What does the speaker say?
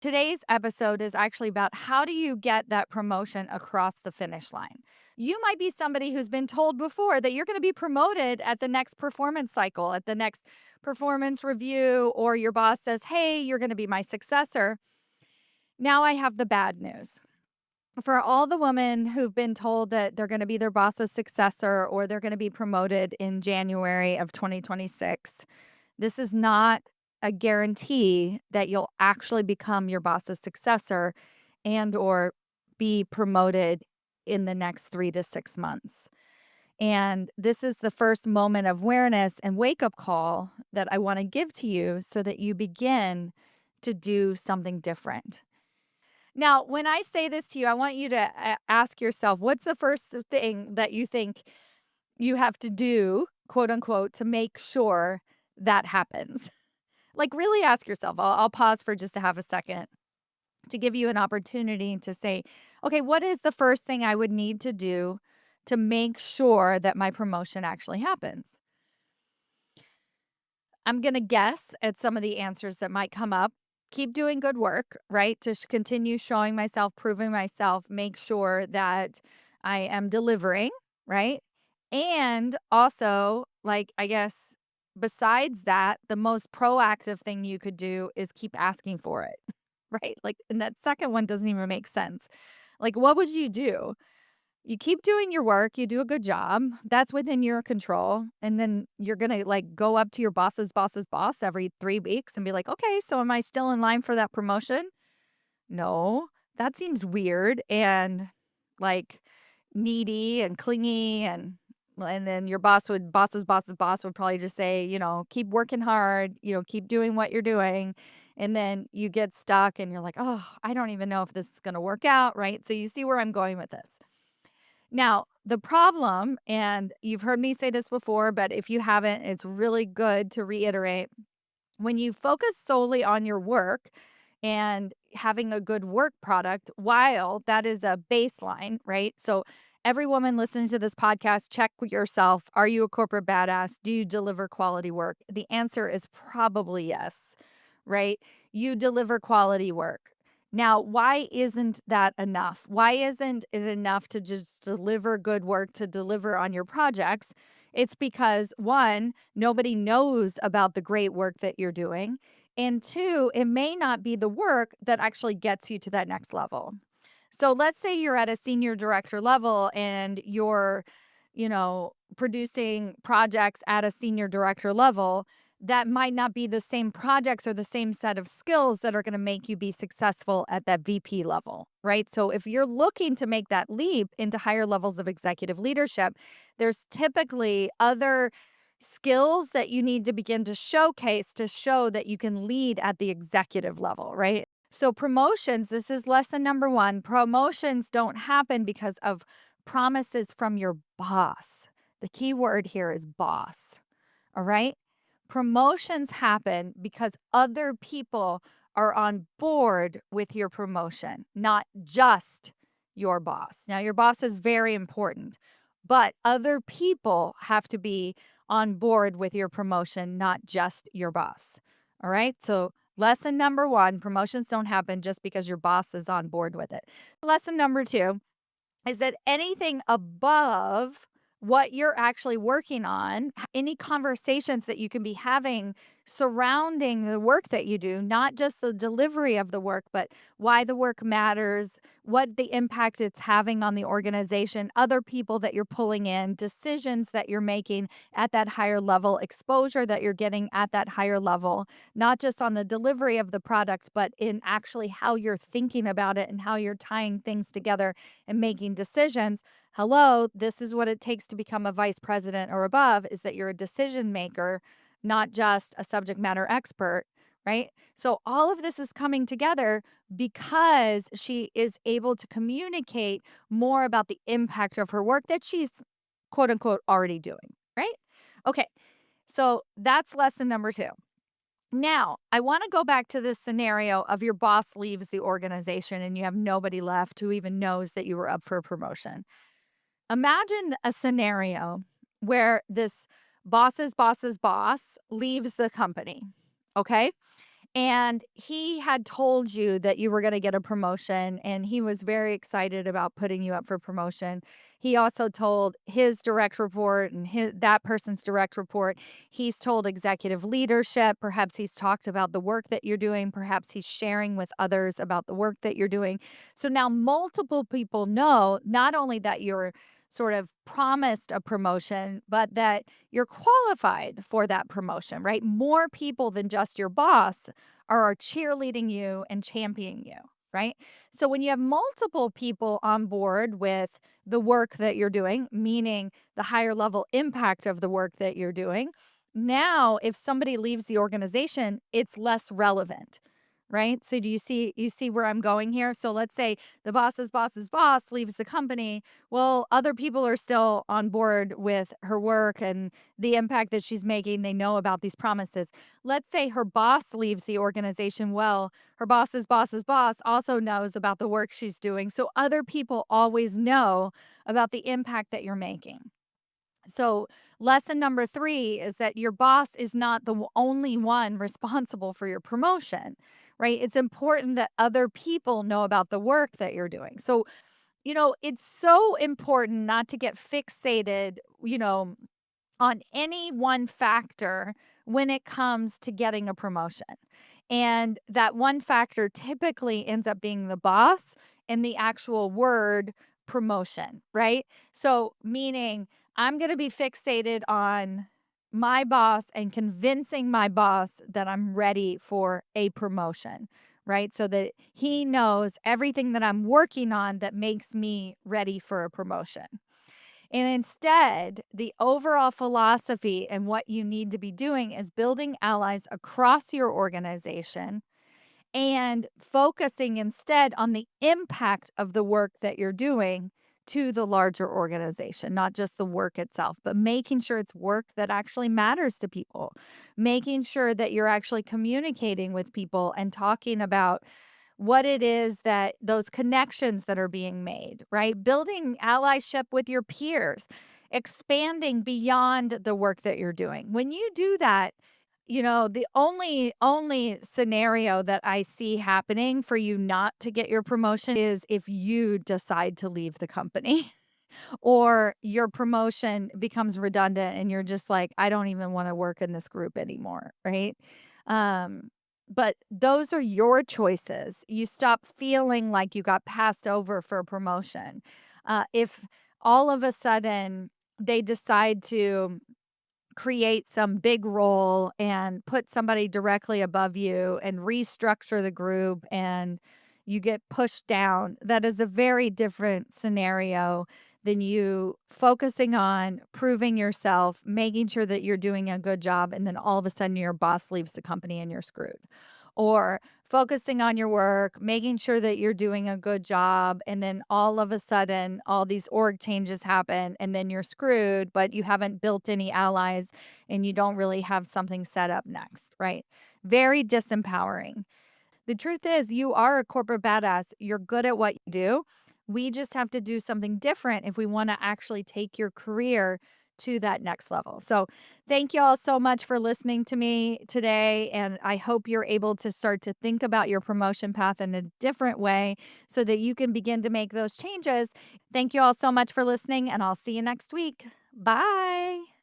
Today's episode is actually about how do you get that promotion across the finish line? You might be somebody who's been told before that you're going to be promoted at the next performance cycle, at the next performance review, or your boss says, "Hey, you're going to be my successor." Now I have the bad news. For all the women who've been told that they're going to be their boss's successor or they're going to be promoted in January of 2026, this is not a guarantee that you'll actually become your boss's successor and or be promoted in the next 3 to 6 months. And this is the first moment of awareness and wake-up call that I wanna give to you so that you begin to do something different. Now, when I say this to you, I want you to ask yourself, what's the first thing that you think you have to do, quote unquote, to make sure that happens? Like, really ask yourself. I'll pause for just a half a second to give you an opportunity to say, okay, what is the first thing I would need to do to make sure that my promotion actually happens? I'm going to guess at some of the answers that might come up. Keep doing good work, right? To continue showing myself, proving myself, make sure that I am delivering, right? And also, like, I guess besides that, the most proactive thing you could do is keep asking for it, right? Like, and that second one doesn't even make sense. Like, what would you do? You keep doing your work, you do a good job, that's within your control, and then you're gonna, like, go up to your boss's boss every 3 weeks and be like, "Okay, so am I still in line for that promotion?" No, that seems weird and, like, needy and clingy and then your boss's boss would probably just say, "Keep working hard, keep doing what you're doing," and then you get stuck and you're like, "Oh, I don't even know if this is gonna work out," right? So you see where I'm going with this. Now, the problem, and you've heard me say this before, but if you haven't, it's really good to reiterate. When you focus solely on your work and having a good work product, while that is a baseline, right? So, every woman listening to this podcast, check with yourself. Are you a corporate badass? Do you deliver quality work? The answer is probably yes, right? You deliver quality work. Now, why isn't that enough? Why isn't it enough to just deliver good work, to deliver on your projects? It's because one, nobody knows about the great work that you're doing. And two, it may not be the work that actually gets you to that next level. So let's say you're at a senior director level and you're, producing projects at a senior director level. That might not be the same projects or the same set of skills that are going to make you be successful at that VP level, right? So if you're looking to make that leap into higher levels of executive leadership, there's typically other skills that you need to begin to showcase to show that you can lead at the executive level, right? So, promotions, this is lesson number one. Promotions don't happen because of promises from your boss. The key word here is boss. All right. Promotions happen because other people are on board with your promotion, not just your boss. Now, your boss is very important, but other people have to be on board with your promotion, not just your boss. All right. So, lesson number one, promotions don't happen just because your boss is on board with it. Lesson number two is that anything above what you're actually working on, any conversations that you can be having surrounding the work that you do, not just the delivery of the work, but why the work matters, what the impact it's having on the organization, other people that you're pulling in, decisions that you're making at that higher level, exposure that you're getting at that higher level, not just on the delivery of the product, but in actually how you're thinking about it and how you're tying things together and making decisions. Hello, this is what it takes to become a vice president or above, is that you're a decision maker, not just a subject matter expert, right? So all of this is coming together because she is able to communicate more about the impact of her work that she's quote unquote already doing, right? Okay. So that's lesson number two. Now, I want to go back to this scenario of your boss leaves the organization and you have nobody left who even knows that you were up for a promotion. Imagine a scenario where this boss's boss's boss leaves the company. Okay. And he had told you that you were gonna get a promotion, and he was very excited about putting you up for promotion. He also told his direct report and that person's direct report. He's told executive leadership, perhaps he's talked about the work that you're doing, perhaps he's sharing with others about the work that you're doing. So now multiple people know not only that you're sort of promised a promotion, but that you're qualified for that promotion, right? More people than just your boss are cheerleading you and championing you, right? So when you have multiple people on board with the work that you're doing, meaning the higher level impact of the work that you're doing, now if somebody leaves the organization, it's less relevant. Right? So do you see where I'm going here? So let's say the boss's boss leaves the company. Well, other people are still on board with her work and the impact that she's making. They know about these promises. Let's say her boss leaves the organization. Well, her boss's boss also knows about the work she's doing. So other people always know about the impact that you're making. So, lesson number 3 is that your boss is not the only one responsible for your promotion, right? It's important that other people know about the work that you're doing. So, it's so important not to get fixated, on any one factor when it comes to getting a promotion. And that one factor typically ends up being the boss and the actual word promotion, right? So, meaning I'm going to be fixated on my boss and convincing my boss that I'm ready for a promotion, right? So that he knows everything that I'm working on that makes me ready for a promotion. And instead, the overall philosophy and what you need to be doing is building allies across your organization and focusing instead on the impact of the work that you're doing to the larger organization, not just the work itself, but making sure it's work that actually matters to people, making sure that you're actually communicating with people and talking about what it is that those connections that are being made, right? Building allyship with your peers, expanding beyond the work that you're doing. When you do that, the only scenario that I see happening for you not to get your promotion is if you decide to leave the company. Or your promotion becomes redundant and you're just like, "I don't even wanna work in this group anymore," right? But those are your choices. You stop feeling like you got passed over for a promotion. If all of a sudden they decide to create some big role and put somebody directly above you and restructure the group and you get pushed down, that is a very different scenario than you focusing on proving yourself, making sure that you're doing a good job, and then all of a sudden your boss leaves the company and you're screwed. Or focusing on your work, making sure that you're doing a good job, and then all of a sudden, all these org changes happen, and then you're screwed, but you haven't built any allies and you don't really have something set up next, right? Very disempowering. The truth is, you are a corporate badass. You're good at what you do. We just have to do something different if we want to actually take your career to that next level. So, thank you all so much for listening to me today. And I hope you're able to start to think about your promotion path in a different way so that you can begin to make those changes. Thank you all so much for listening, and I'll see you next week. Bye.